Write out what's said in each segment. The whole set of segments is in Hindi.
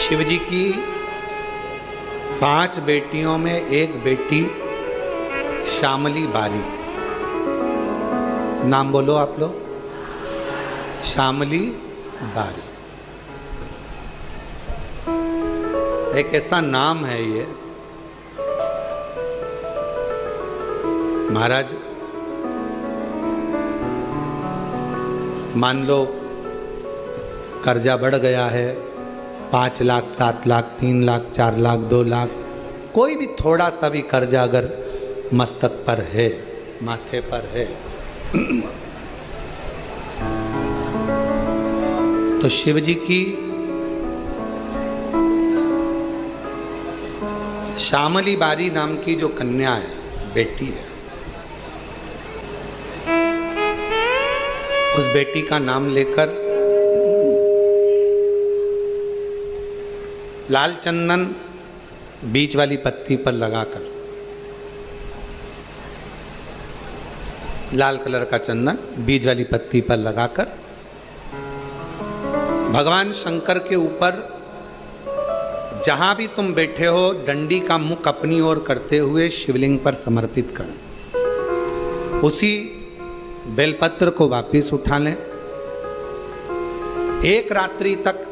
शिव जी की 5 बेटियों में एक बेटी श्यामली बारी। नाम बोलो आप लोग। श्यामली बारी एक ऐसा नाम है ये। महाराज मान लो कर्जा बढ़ गया है, 5 लाख, 7 लाख, 3 लाख, 4 लाख, 2 लाख, कोई भी थोड़ा सा भी कर्जा अगर मस्तक पर है, माथे पर है, तो शिव जी की श्यामली बारी नाम की जो कन्या है, बेटी है, उस बेटी का नाम लेकर लाल चंदन बीच वाली पत्ती पर लगाकर, लाल कलर का चंदन बीज वाली पत्ती पर लगाकर भगवान शंकर के ऊपर जहां भी तुम बैठे हो डंडी का मुख अपनी ओर करते हुए शिवलिंग पर समर्पित करें। उसी बेलपत्र को वापिस उठा लें, एक रात्रि तक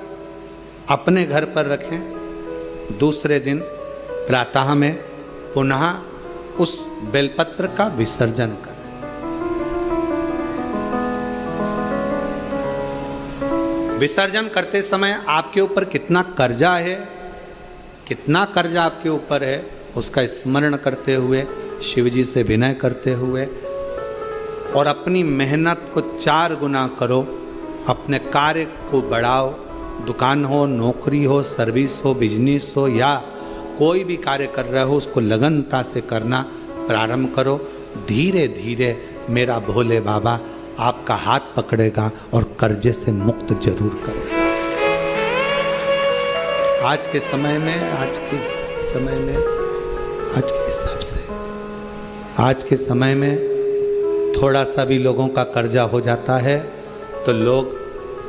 अपने घर पर रखें, दूसरे दिन प्रातः में पुनः उस बेलपत्र का विसर्जन करें। विसर्जन करते समय आपके ऊपर कितना कर्जा है, कितना कर्जा आपके ऊपर है, उसका स्मरण करते हुए, शिव जी से विनय करते हुए और अपनी मेहनत को 4 गुना करो, अपने कार्य को बढ़ाओ। दुकान हो, नौकरी हो, सर्विस हो, बिजनेस हो या कोई भी कार्य कर रहे हो, उसको लगनता से करना प्रारंभ करो। धीरे धीरे मेरा भोले बाबा आपका हाथ पकड़ेगा और कर्जे से मुक्त जरूर करेगा। आज के समय में, आज के हिसाब से, आज के समय में थोड़ा सा भी लोगों का कर्जा हो जाता है तो लोग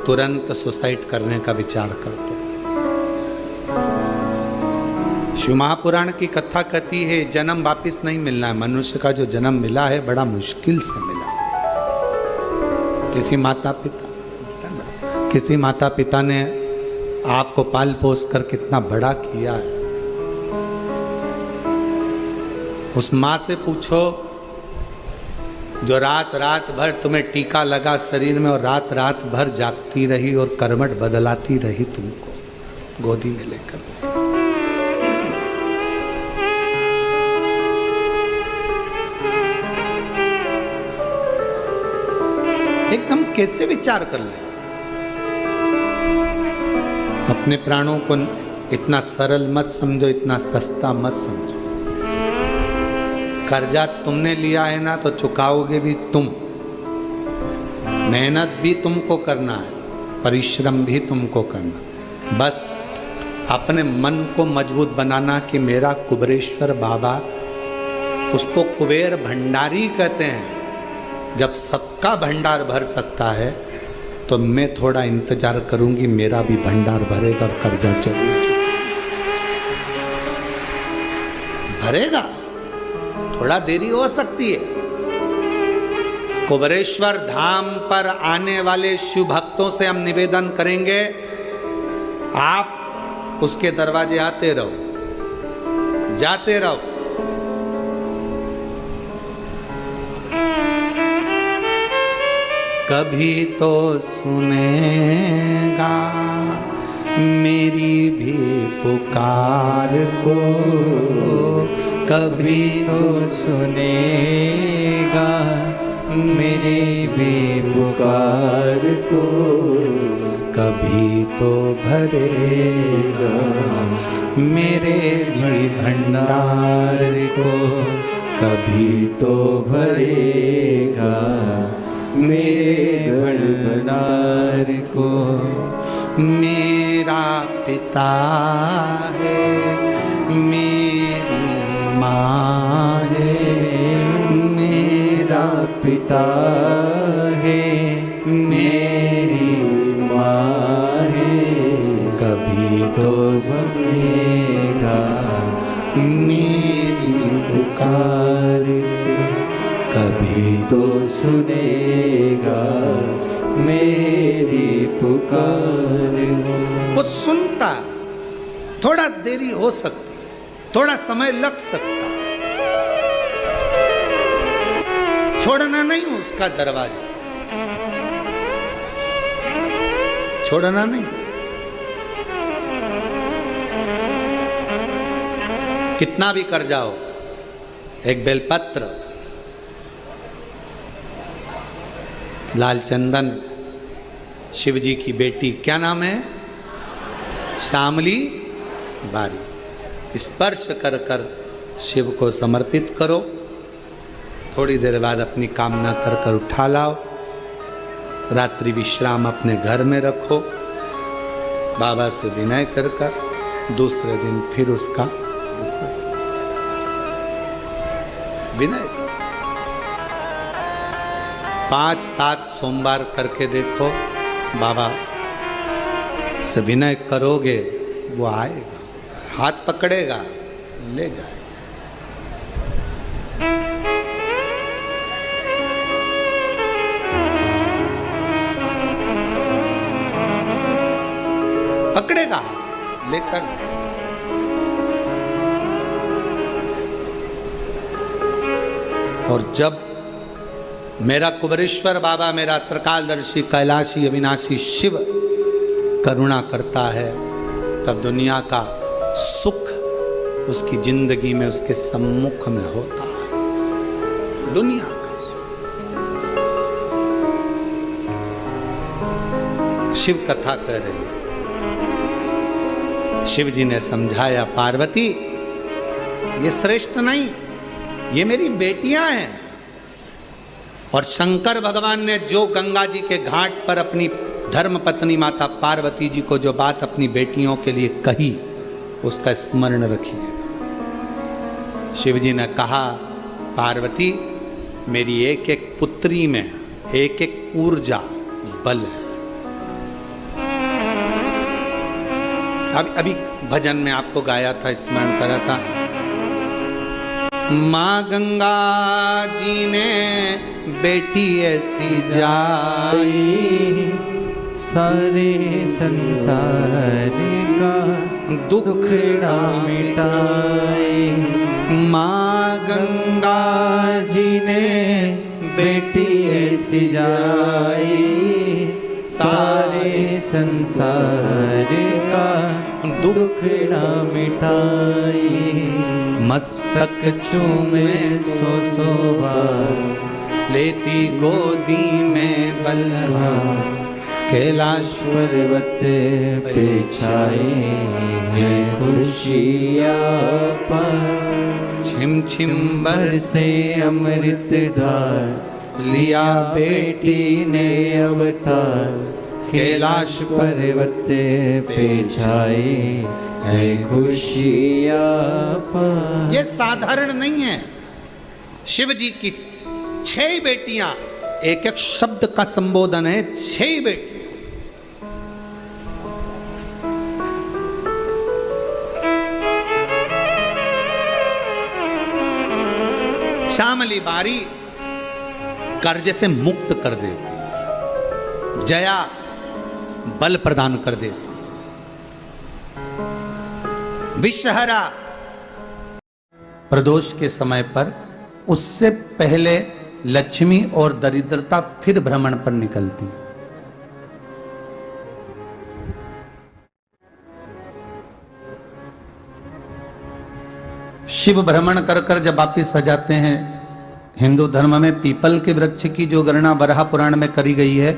तुरंत सुसाइड करने का विचार करते हैं। शिव महापुराण की कथा कहती है जन्म वापिस नहीं मिलना है। मनुष्य का जो जन्म मिला है बड़ा मुश्किल से मिला। किसी माता पिता ने आपको पाल पोस कर कितना बड़ा किया है। उस माँ से पूछो जो रात रात भर तुम्हें टीका लगा शरीर में और रात रात भर जागती रही और करवट बदलाती रही तुमको गोदी में लेकर। एकदम कैसे विचार कर ले। अपने प्राणों को इतना सरल मत समझो, इतना सस्ता मत समझो। कर्जा तुमने लिया है ना तो चुकाओगे भी तुम। मेहनत भी तुमको करना है, परिश्रम भी तुमको करना। बस अपने मन को मजबूत बनाना कि मेरा कुबेरेश्वर बाबा, उसको कुबेर भंडारी कहते हैं। जब सबका भंडार भर सकता है तो मैं थोड़ा इंतजार करूंगी, मेरा भी भंडार भरेगा और कर्जा जरूर भरेगा। थोड़ा देरी हो सकती है। कुबेरेश्वर धाम पर आने वाले शिव भक्तों से हम निवेदन करेंगे, आप उसके दरवाजे आते रहो, जाते रहो। कभी तो सुनेगा मेरी भी पुकार को, कभी तो सुनेगा मेरी भी पुकार को, कभी तो भरेगा मेरे भी भंडार को, कभी तो भरेगा मेरे भंडार को। मेरा पिता है, मेरी माँ है, मेरा पिता है, मेरी माँ है, कभी तो सुनेगा मेरी पुकार, कभी तो सुनेगा मेरी पुकार। वो सुनता, थोड़ा देरी हो सकती, थोड़ा समय लग सकता, छोड़ना नहीं उसका दरवाजा, छोड़ना नहीं। कितना भी कर जाओ, एक बेलपत्र, लालचंदन, शिव जी की बेटी, क्या नाम है, श्यामली बारी, स्पर्श कर कर शिव को समर्पित करो। थोड़ी देर बाद अपनी कामना कर कर उठा लाओ। रात्रि विश्राम अपने घर में रखो, बाबा से विनय कर कर दूसरे दिन फिर उसका विनय करो। 5-7 सोमवार करके देखो, बाबा से विनय करोगे, वो आएगा, हाथ पकड़ेगा, ले जाएगा। पकड़ेगा, लेकर और जब मेरा कुबरेश्वर बाबा, मेरा त्रिकालदर्शी कैलाशी अविनाशी शिव करुणा करता है, तब दुनिया का सुख उसकी जिंदगी में, उसके सम्मुख में होता है। दुनिया का सुख। शिव कथा कह रही है, शिव जी ने समझाया, पार्वती ये श्रेष्ठ नहीं, ये मेरी बेटियां हैं। और शंकर भगवान ने जो गंगा जी के घाट पर अपनी धर्म पत्नी माता पार्वती जी को जो बात अपनी बेटियों के लिए कही, उसका स्मरण रखिए। शिव जी ने कहा, पार्वती मेरी एक एक पुत्री में एक एक ऊर्जा बल है। अभी भजन में आपको गाया था, स्मरण करा था, माँ गंगा जी ने बेटी ऐसी जाई, सारे संसार का दुखड़ा मिटाई। माँ गंगा जी ने बेटी ऐसी जाई, सारे संसार का दुखड़ा मिटाई। मस्तक चूमे सो बार, लेती गोदी में बल्हा, कैलाश पर्वत पे छाई है खुशियाँ पर। छिम छिम बरसे अमृत धार, लिया बेटी ने अवतार। कैलाश पर्वत पे छाई है खुशियाँ पर। ये साधारण नहीं है। शिव जी की 6 बेटियां, एक एक शब्द का संबोधन है, 6 बेटी। श्यामली बारी कर्ज से मुक्त कर देती है, जया बल प्रदान कर देती है, विषहरा प्रदोष के समय पर, उससे पहले लक्ष्मी और दरिद्रता फिर भ्रमण पर निकलती है। शिव भ्रमण कर कर जब वापिस आ जाते हैं, हिंदू धर्म में पीपल के वृक्ष की जो गणना वराह पुराण में करी गई है,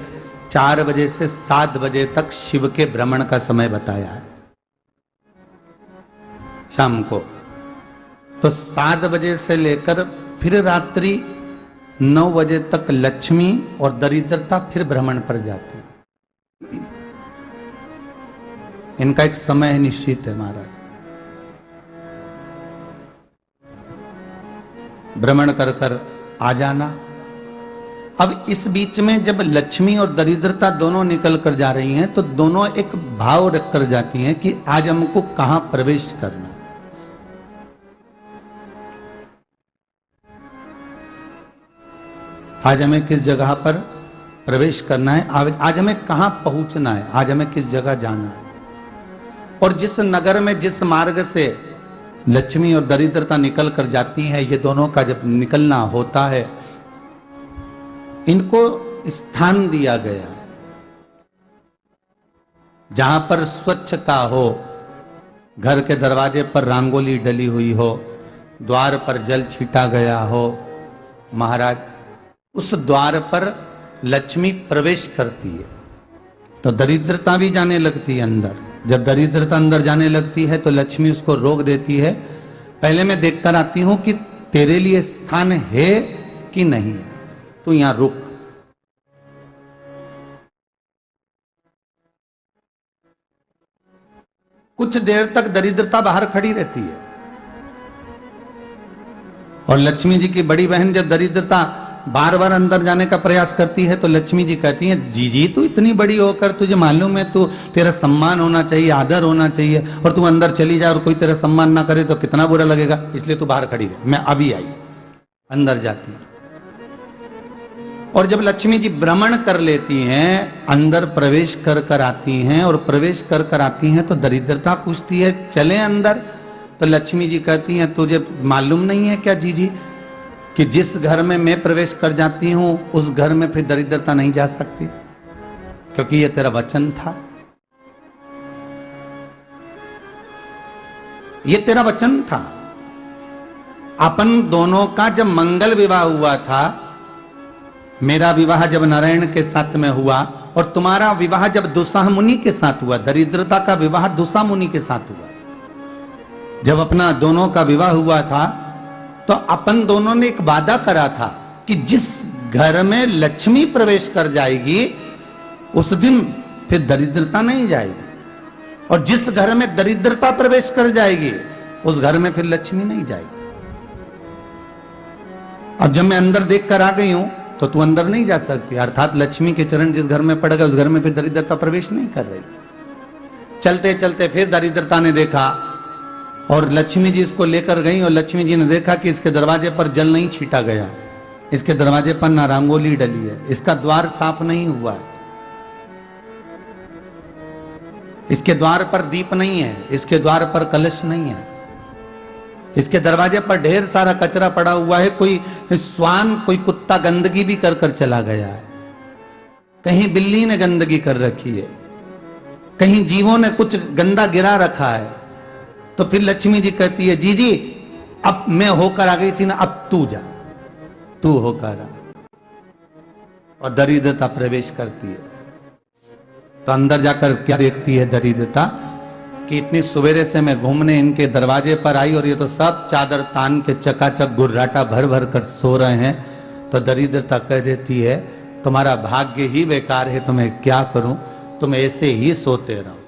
4 बजे से 7 बजे तक शिव के भ्रमण का समय बताया है शाम को। तो 7 बजे से लेकर फिर रात्रि 9 बजे तक लक्ष्मी और दरिद्रता फिर भ्रमण पर जाती। इनका एक समय निश्चित है महाराज। भ्रमण कर कर आ जाना अब इस बीच में जब लक्ष्मी और दरिद्रता दोनों निकल कर जा रही हैं तो दोनों एक भाव रख कर जाती हैं कि आज हमको कहां प्रवेश करना है। आज हमें किस जगह पर प्रवेश करना है, आज हमें कहां पहुंचना है, आज हमें किस जगह जाना है। और जिस नगर में जिस मार्ग से लक्ष्मी और दरिद्रता निकल कर जाती हैं, ये दोनों का जब निकलना होता है, इनको स्थान दिया गया जहां पर स्वच्छता हो, घर के दरवाजे पर रंगोली डली हुई हो, द्वार पर जल छीटा गया हो। महाराज, उस द्वार पर लक्ष्मी प्रवेश करती है तो दरिद्रता भी जाने लगती है अंदर। जब दरिद्रता अंदर जाने लगती है तो लक्ष्मी उसको रोक देती है, पहले मैं देखकर आती हूं कि तेरे लिए स्थान है कि नहीं है, तू यहां रुक। कुछ देर तक दरिद्रता बाहर खड़ी रहती है और लक्ष्मी जी की बड़ी बहन जब दरिद्रता बार बार अंदर जाने का प्रयास करती है तो लक्ष्मी जी कहती हैं, जीजी तू इतनी बड़ी होकर तुझे मालूम है तू तेरा सम्मान होना चाहिए, आदर होना चाहिए, और तू अंदर चली जाए और कोई तेरा सम्मान ना करे तो कितना बुरा लगेगा, इसलिए तू बाहर खड़ी रहे, मैं अभी आई। अंदर जाती है और जब लक्ष्मी जी भ्रमण कर लेती हैं, अंदर प्रवेश कर कर आती हैं और प्रवेश कर कर आती हैं तो दरिद्रता पूछती है चले अंदर। तो लक्ष्मी जी कहती हैं, तुझे मालूम नहीं है क्या जीजी कि जिस घर में मैं प्रवेश कर जाती हूं उस घर में फिर दरिद्रता नहीं जा सकती, क्योंकि यह तेरा वचन था, ये तेरा वचन था। अपन दोनों का जब मंगल विवाह हुआ था, मेरा विवाह जब नारायण के साथ में हुआ और तुम्हारा विवाह जब दुस्साह मुनि के साथ हुआ, दरिद्रता का विवाह दुस्साह मुनि के साथ हुआ। जब अपना दोनों का विवाह हुआ था तो अपन दोनों ने एक वादा करा था कि जिस घर में लक्ष्मी प्रवेश कर जाएगी उस दिन फिर दरिद्रता नहीं जाएगी, और जिस घर में दरिद्रता प्रवेश कर जाएगी उस घर में फिर लक्ष्मी नहीं जाएगी। अब जब मैं अंदर देख कर आ गई हूं तो तू अंदर नहीं जा सकती, अर्थात लक्ष्मी के चरण जिस घर में पड़ गए उस घर में फिर दरिद्रता प्रवेश नहीं कर रही। चलते चलते फिर दरिद्रता ने देखा और लक्ष्मी जी इसको लेकर गई और लक्ष्मी जी ने देखा कि इसके दरवाजे पर जल नहीं छीटा गया, इसके दरवाजे पर ना रंगोली डली है, इसका द्वार साफ नहीं हुआ है, इसके द्वार पर दीप नहीं है, इसके द्वार पर कलश नहीं है, इसके दरवाजे पर ढेर सारा कचरा पड़ा हुआ है, कोई स्वान कोई कुत्ता गंदगी भी कर कर चला गया है, कहीं बिल्ली ने गंदगी कर रखी है, कहीं जीवों ने कुछ गंदा गिरा रखा है। तो फिर लक्ष्मी जी कहती है, जीजी अब मैं होकर आ गई थी ना, अब तू जा, तू होकर आ। और दरिद्रता प्रवेश करती है तो अंदर जाकर क्या देखती है दरिद्रता कि इतनी सवेरे से मैं घूमने इनके दरवाजे पर आई और ये तो सब चादर तान के चकाचक गुर्राटा भर भर कर सो रहे हैं। तो दरिद्रता कह देती है, तुम्हारा भाग्य ही बेकार है, तुम्हें क्या करूं, तुम ऐसे ही सोते रहो।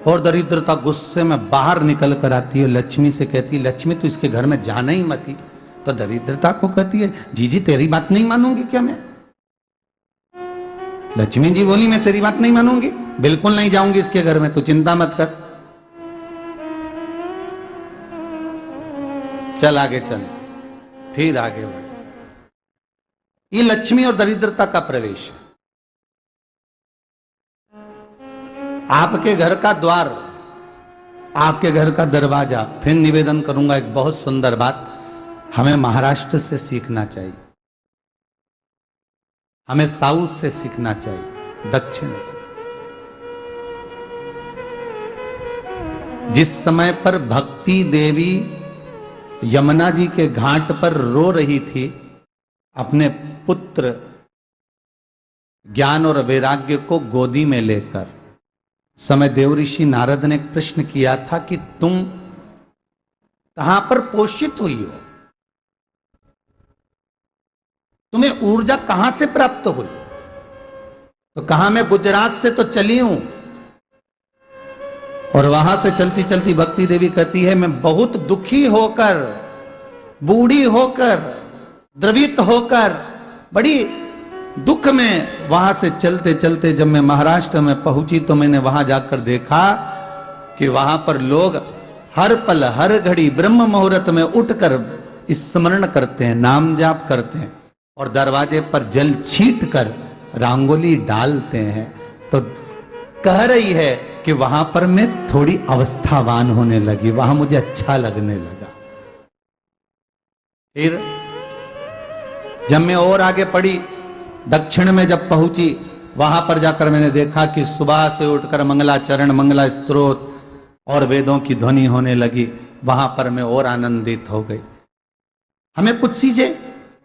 और दरिद्रता गुस्से में बाहर निकल कर आती है, लक्ष्मी से कहती है, लक्ष्मी तू इसके घर में जाना ही मत ही। तो दरिद्रता को कहती है, जीजी तेरी बात नहीं मानूंगी क्या मैं? लक्ष्मी जी बोली, मैं तेरी बात नहीं मानूंगी, बिल्कुल नहीं जाऊंगी इसके घर में, तू चिंता मत कर, चल आगे चले। फिर आगे बढ़े। ये लक्ष्मी और दरिद्रता का प्रवेश है। आपके घर का द्वार, आपके घर का दरवाजा। फिर निवेदन करूंगा एक बहुत सुंदर बात, हमें महाराष्ट्र से सीखना चाहिए, हमें साउथ से सीखना चाहिए, दक्षिण से। जिस समय पर भक्ति देवी यमुना जी के घाट पर रो रही थी अपने पुत्र ज्ञान और वैराग्य को गोदी में लेकर, समय देवऋषि नारद ने प्रश्न किया था कि तुम कहां पर पोषित हुई हो, तुम्हें ऊर्जा कहां से प्राप्त हुई? तो कहा, मैं गुजरात से तो चली हूं। और वहां से चलती चलती भक्ति देवी कहती है, मैं बहुत दुखी होकर, बूढ़ी होकर, द्रवित होकर बड़ी दुख में वहां से चलते चलते जब मैं महाराष्ट्र में पहुंची तो मैंने वहां जाकर देखा कि वहां पर लोग हर पल हर घड़ी ब्रह्म मुहूर्त में उठकर स्मरण करते हैं, नाम जाप करते हैं और दरवाजे पर जल छीट कर रंगोली डालते हैं। तो कह रही है कि वहां पर मैं थोड़ी अवस्थावान होने लगी, वहां मुझे अच्छा लगने लगा। फिर जब मैं और आगे पढ़ी, दक्षिण में जब पहुंची, वहां पर जाकर मैंने देखा कि सुबह से उठकर मंगलाचरण, मंगला स्तोत्र और वेदों की ध्वनि होने लगी। वहां पर मैं और आनंदित हो गई। हमें कुछ चीजें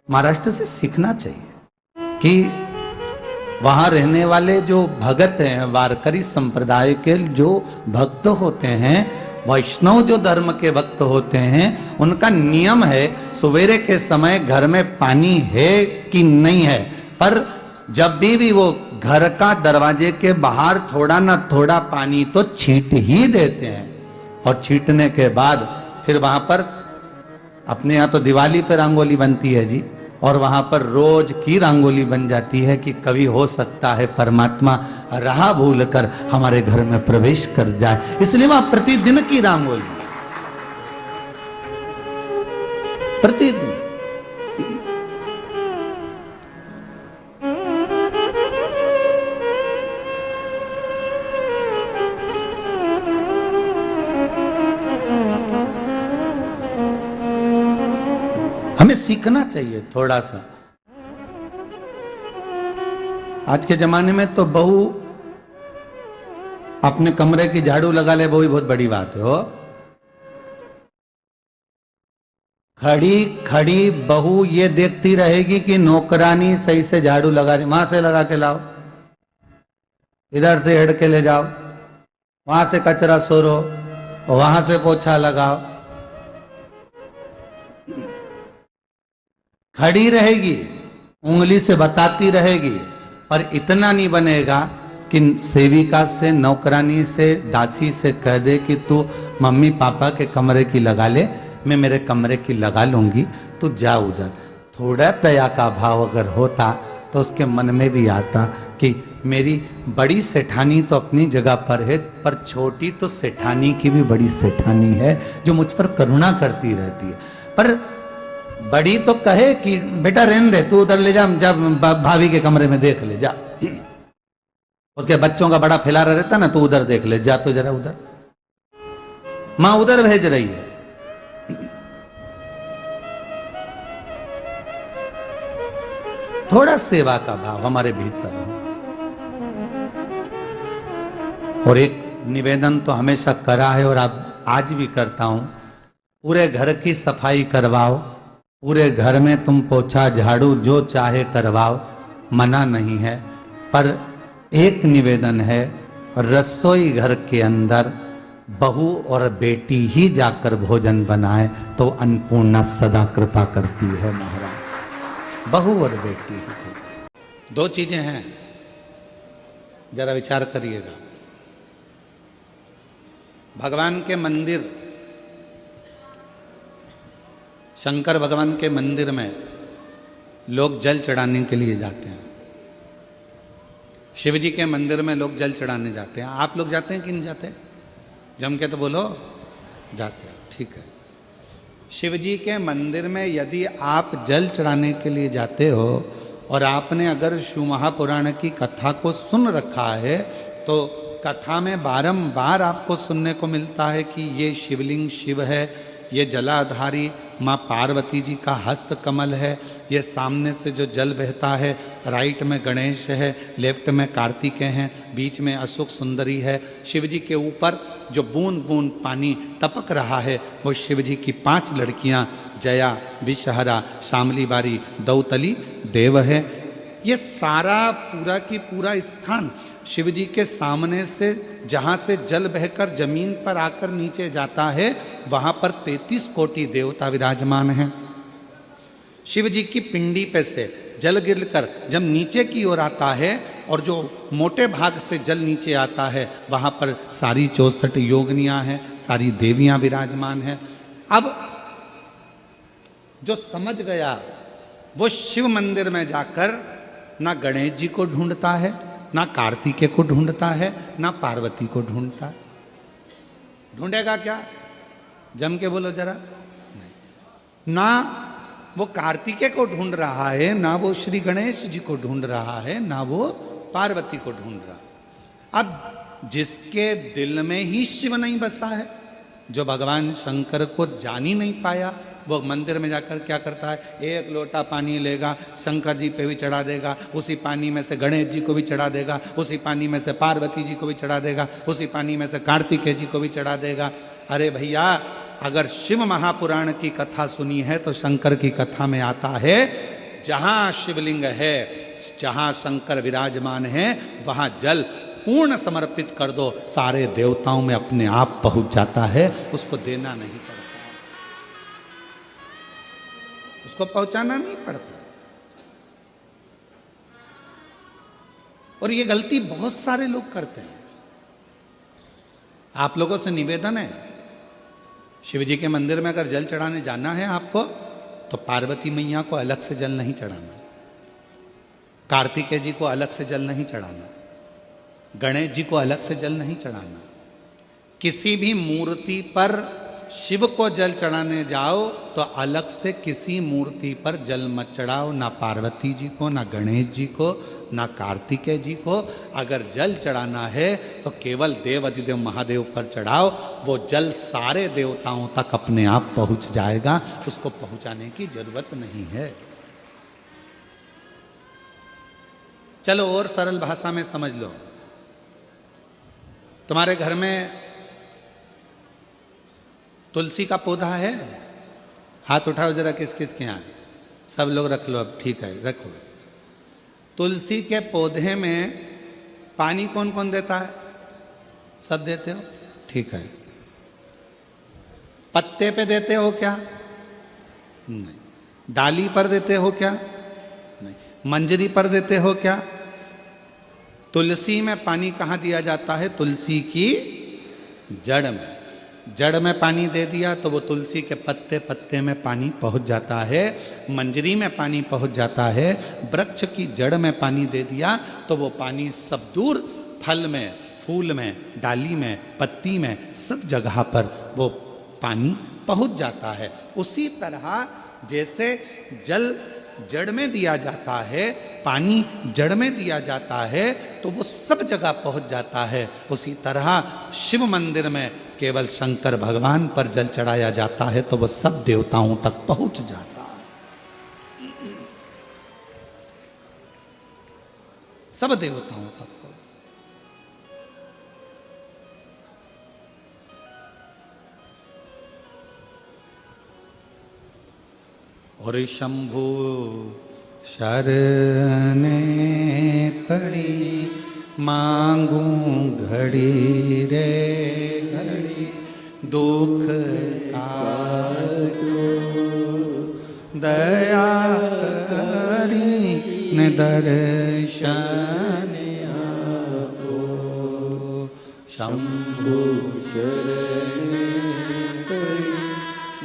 महाराष्ट्र से सीखना चाहिए कि वहां रहने वाले जो भगत हैं, वारकरी संप्रदाय के जो भक्त होते हैं, वैष्णव जो धर्म के भक्त होते हैं, उनका नियम है सवेरे के समय घर में पानी है कि नहीं है, पर जब भी वो घर का दरवाजे के बाहर थोड़ा ना थोड़ा पानी तो छींट ही देते हैं। और छींटने के बाद फिर वहां पर अपने यहाँ तो दिवाली पे रंगोली बनती है जी, और वहां पर रोज की रंगोली बन जाती है कि कभी हो सकता है परमात्मा राह भूल कर हमारे घर में प्रवेश कर जाए, इसलिए वहां प्रतिदिन की रंगोली, प्रतिदिन। हमें सीखना चाहिए थोड़ा सा। आज के जमाने में तो बहू अपने कमरे की झाड़ू लगा ले, वो ही बहुत बड़ी बात है। हो खड़ी खड़ी बहू ये देखती रहेगी कि नौकरानी सही से झाड़ू लगा रही, वहां से लगा के लाओ, इधर से हेड के ले जाओ, वहां से कचरा सोरो, वहां से पोछा लगाओ। खड़ी रहेगी, उंगली से बताती रहेगी, पर इतना नहीं बनेगा कि सेविका से, नौकरानी से, दासी से कह दे कि तू मम्मी पापा के कमरे की लगा ले, मैं मेरे कमरे की लगा लूंगी, तू जा उधर। थोड़ा दया का भाव अगर होता तो उसके मन में भी आता कि मेरी बड़ी सेठानी तो अपनी जगह पर है, पर छोटी तो सेठानी की भी बड़ी सेठानी है जो मुझ पर करुणा करती रहती है। पर बड़ी तो कहे कि बेटा रहने दे, तू उधर ले जा, जब भाभी के कमरे में देख ले जा, उसके बच्चों का बड़ा फैलारा रहता ना, तू उधर देख ले जा, तो जरा उधर, मां उधर भेज रही है। थोड़ा सेवा का भाव हमारे भीतर हो। और एक निवेदन तो हमेशा करा है और अब आज भी करता हूं, पूरे घर की सफाई करवाओ, पूरे घर में तुम पोछा झाड़ू जो चाहे करवाओ, मना नहीं है, पर एक निवेदन है, रसोई घर के अंदर बहू और बेटी ही जाकर भोजन बनाए तो अन्नपूर्णा सदा कृपा करती है महाराज। बहू और बेटी ही। दो चीजें हैं, जरा विचार करिएगा। भगवान के मंदिर, शंकर भगवान के मंदिर में लोग जल चढ़ाने के लिए जाते हैं। शिव जी के मंदिर में लोग जल चढ़ाने जाते हैं। आप लोग जाते हैं कि नहीं जाते? जम के तो बोलो, जाते हैं, ठीक है। शिव जी के मंदिर में यदि आप जल चढ़ाने के लिए जाते हो और आपने अगर शिव महापुराण की कथा को सुन रखा है, तो कथा में बारंबार आपको सुनने को मिलता है कि ये शिवलिंग शिव है, ये जलाधारी माँ पार्वती जी का हस्त कमल है, ये सामने से जो जल बहता है, राइट में गणेश है, लेफ्ट में कार्तिकेय हैं, बीच में अशोक सुंदरी है। शिव जी के ऊपर जो बूंद बूंद पानी टपक रहा है वो शिव जी की 5 लड़कियां जया, विषहरा, शामली बारी, दौतली देव है। ये सारा पूरा की पूरा स्थान शिव जी के सामने से, जहाँ से जल बहकर जमीन पर आकर नीचे जाता है, वहाँ पर 33 कोटि देवता विराजमान हैं। शिव जी की पिंडी पे से जल गिरकर जब नीचे की ओर आता है और जो मोटे भाग से जल नीचे आता है, वहाँ पर सारी 64 योगिनियाँ हैं, सारी देवियाँ विराजमान हैं। अब जो समझ गया वो शिव मंदिर में जाकर ना गणेश जी को ढूंढता है, ना कार्तिकेय को ढूंढता है, ना पार्वती को ढूंढता है। ढूंढेगा क्या? जम के बोलो जरा। नहीं, ना वो कार्तिकेय को ढूंढ रहा है, ना वो श्री गणेश जी को ढूंढ रहा है, ना वो पार्वती को ढूंढ रहा है। अब जिसके दिल में ही शिव नहीं बसा है, जो भगवान शंकर को जान ही नहीं पाया, वो मंदिर में जाकर क्या करता है? एक लोटा पानी लेगा, शंकर जी पे भी चढ़ा देगा, उसी पानी में से गणेश जी को भी चढ़ा देगा, उसी पानी में से पार्वती जी को भी चढ़ा देगा, उसी पानी में से कार्तिकेय जी को भी चढ़ा देगा। अरे भैया, अगर शिव महापुराण की कथा सुनी है तो शंकर की कथा में आता है, जहां शिवलिंग है, जहां शंकर विराजमान है, वहां जल पूर्ण समर्पित कर दो, सारे देवताओं में अपने आप पहुंच जाता है। उसको देना नहीं पड़ता, उसको पहुंचाना नहीं पड़ता। और ये गलती बहुत सारे लोग करते हैं। आप लोगों से निवेदन है, शिव जी के मंदिर में अगर जल चढ़ाने जाना है आपको, तो पार्वती मैया को अलग से जल नहीं चढ़ाना, कार्तिकेय जी को अलग से जल नहीं चढ़ाना, गणेश जी को अलग से जल नहीं चढ़ाना। किसी भी मूर्ति पर शिव को जल चढ़ाने जाओ तो अलग से किसी मूर्ति पर जल मत चढ़ाओ, ना पार्वती जी को, ना गणेश जी को, ना कार्तिकेय जी को। अगर जल चढ़ाना है तो केवल देव अधिदेव महादेव पर चढ़ाओ, वो जल सारे देवताओं तक अपने आप पहुंच जाएगा, उसको पहुंचाने की जरूरत नहीं है। चलो और सरल भाषा में समझ लो। तुम्हारे घर में तुलसी का पौधा है? हाथ उठाओ जरा, किस किस के यहाँ? सब लोग रख लो। अब ठीक है, रखो। तुलसी के पौधे में पानी कौन कौन देता है? सब देते हो? ठीक है। पत्ते पे देते हो क्या? नहीं। डाली पर देते हो क्या? नहीं। मंजरी पर देते हो क्या? तुलसी में पानी कहाँ दिया जाता है? तुलसी की जड़ में। जड़ में पानी दे दिया तो वो तुलसी के पत्ते पत्ते में पानी पहुंच जाता है, मंजरी में पानी पहुंच जाता है। वृक्ष की जड़ में पानी दे दिया तो वो पानी सब दूर फल में, फूल में, डाली में, पत्ती में, सब जगह पर वो पानी पहुंच जाता है। उसी तरह जैसे जल जड़ में दिया जाता है, पानी जड़ में दिया जाता है, तो वो सब जगह पहुंच जाता है। उसी तरह शिव मंदिर में केवल शंकर भगवान पर जल चढ़ाया जाता है तो वो सब देवताओं तक पहुंच जाता है, सब देवताओं तक। और शंभु शरणे पड़ी, मांगू घड़ी रे घड़ी, दुख काटो दया करी न दर्शन आपो। शंभु शरणे पड़ी,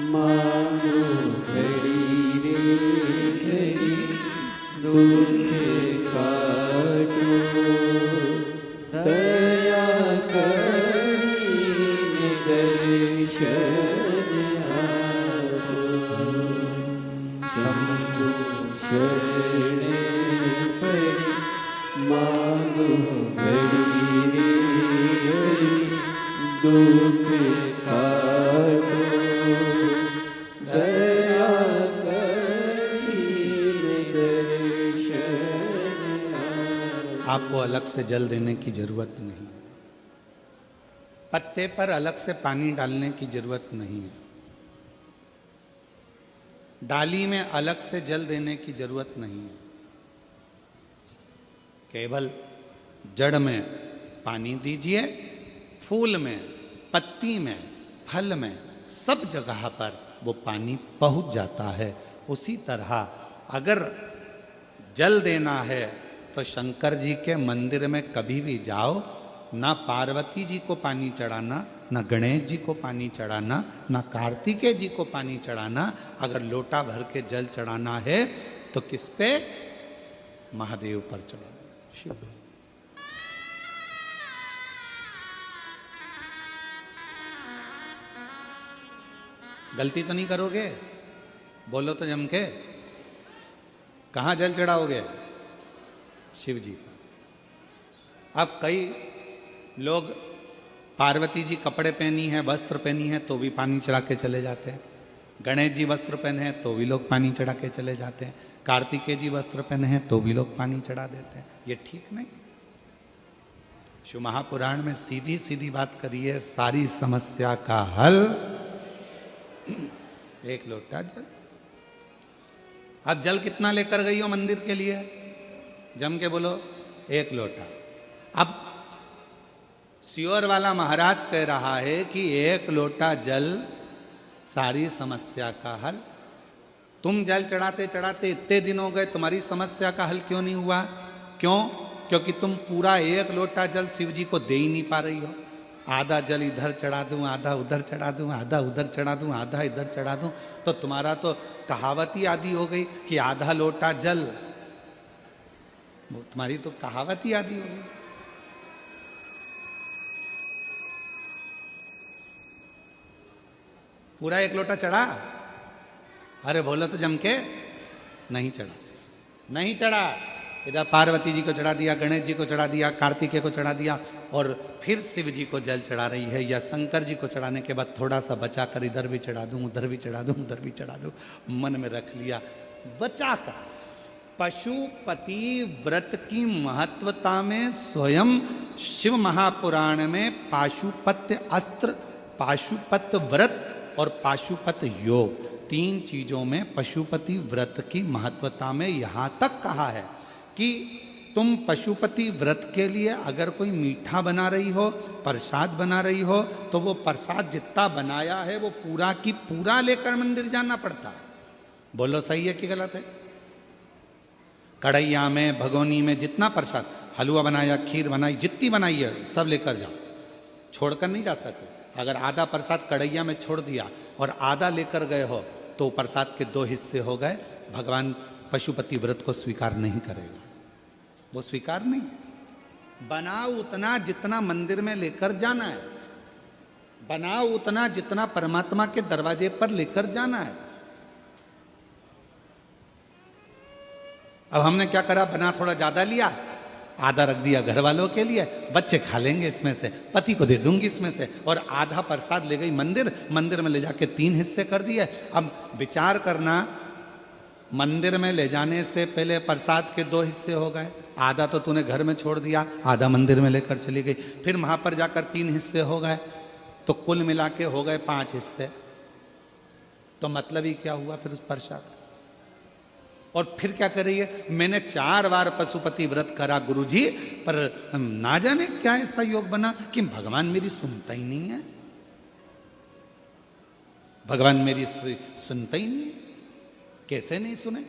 मांगो घड़ी रे घड़ी, दुख काटो दया करी दर्शन आपो। शंभु शरणे पड़ी, मांगो घड़ी रे घड़ी, दुख काटो दया करी दर्शन आपो। आपको अलग से जल देने की जरूरत नहीं, पत्ते पर अलग से पानी डालने की जरूरत नहीं है, डाली में अलग से जल देने की जरूरत नहीं है। केवल जड़ में पानी दीजिए, फूल में, पत्ती में, फल में, सब जगह पर वो पानी पहुंच जाता है। उसी तरह अगर जल देना है तो शंकर जी के मंदिर में कभी भी जाओ, ना पार्वती जी को पानी चढ़ाना, ना गणेश जी को पानी चढ़ाना, ना कार्तिकेय जी को पानी चढ़ाना। अगर लोटा भर के जल चढ़ाना है तो किस पे? महादेव पर चढ़ा दो, शिव। गलती तो नहीं करोगे? बोलो तो जम के। कहां जल चढ़ाओगे? शिव जी पर। अब कई लोग पार्वती जी कपड़े पहनी है, वस्त्र पहनी है, तो भी पानी चढ़ा के चले जाते हैं। गणेश जी वस्त्र पहने हैं तो भी लोग पानी चढ़ा के चले जाते हैं। कार्तिकेय जी वस्त्र पहने हैं तो भी लोग पानी चढ़ा देते हैं। ये ठीक नहीं। शिव महापुराण में सीधी सीधी बात करी है, सारी समस्या का हल एक लोटा जल। अब जल कितना लेकर गई हो मंदिर के लिए? जम के बोलो, एक लोटा। अब सियोर वाला महाराज कह रहा है कि एक लोटा जल सारी समस्या का हल। तुम जल चढ़ाते चढ़ाते इतने दिन हो गए, तुम्हारी समस्या का हल क्यों नहीं हुआ? क्यों? क्योंकि तुम पूरा एक लोटा जल शिव जी को दे ही नहीं पा रही हो। आधा जल इधर चढ़ा दूं, आधा उधर चढ़ा दूं, आधा उधर चढ़ा दूं, आधा इधर चढ़ा दूं, तो तुम्हारा तो कहावत ही आदि हो गई कि आधा लोटा जल। तुम्हारी तो कहावत ही आदि हो गई। पूरा एक लोटा चढ़ा? अरे बोलो तो जम के। नहीं चढ़ा, नहीं चढ़ा। इधर पार्वती जी को चढ़ा दिया, गणेश जी को चढ़ा दिया, कार्तिकेय को चढ़ा दिया, और फिर शिव जी को जल चढ़ा रही है, या शंकर जी को चढ़ाने के बाद थोड़ा सा बचा कर इधर भी चढ़ा दूं, उधर भी चढ़ा दूं, उधर भी चढ़ा दूं, मन में रख लिया बचा कर। पशुपति व्रत की महत्वता में स्वयं शिव महापुराण में पाशुपत्य अस्त्र, पाशुपत व्रत और पाशुपत योग, तीन चीजों में पशुपति व्रत की महत्वता में यहां तक कहा है कि तुम पशुपति व्रत के लिए अगर कोई मीठा बना रही हो, प्रसाद बना रही हो, तो वो प्रसाद जितना बनाया है वो पूरा की पूरा लेकर मंदिर जाना पड़ता है। बोलो सही है कि गलत है? कढ़ैया में, भगोनी में जितना प्रसाद, हलवा बनाया, खीर बनाई, जितनी बनाई है सब लेकर जाओ, छोड़कर नहीं जा सकते। अगर आधा प्रसाद कढ़ैया में छोड़ दिया और आधा लेकर गए हो तो प्रसाद के दो हिस्से हो गए। भगवान पशुपति व्रत को स्वीकार नहीं करेगा, वो स्वीकार नहीं है। बनाओ उतना जितना मंदिर में लेकर जाना है, बनाओ उतना जितना परमात्मा के दरवाजे पर लेकर जाना है। अब हमने क्या करा, बना थोड़ा ज्यादा लिया, आधा रख दिया घर वालों के लिए, बच्चे खा लेंगे इसमें से, पति को दे दूंगी इसमें से, और आधा प्रसाद ले गई मंदिर, मंदिर में ले जाके 3 हिस्से कर दिए। अब विचार करना, मंदिर में ले जाने से पहले प्रसाद के 2 हिस्से हो गए, आधा तो तूने घर में छोड़ दिया, आधा मंदिर में लेकर चली गई, फिर वहां पर जाकर 3 हिस्से हो गए, तो कुल मिला के हो गए 5 हिस्से। तो मतलब ही क्या हुआ फिर उस प्रसाद? और फिर क्या कर रही है, मैंने 4 बार पशुपति व्रत करा गुरुजी, पर ना जाने क्या ऐसा योग बना कि भगवान मेरी सुनता ही नहीं है, भगवान मेरी सुनता ही नहीं है। कैसे नहीं सुने?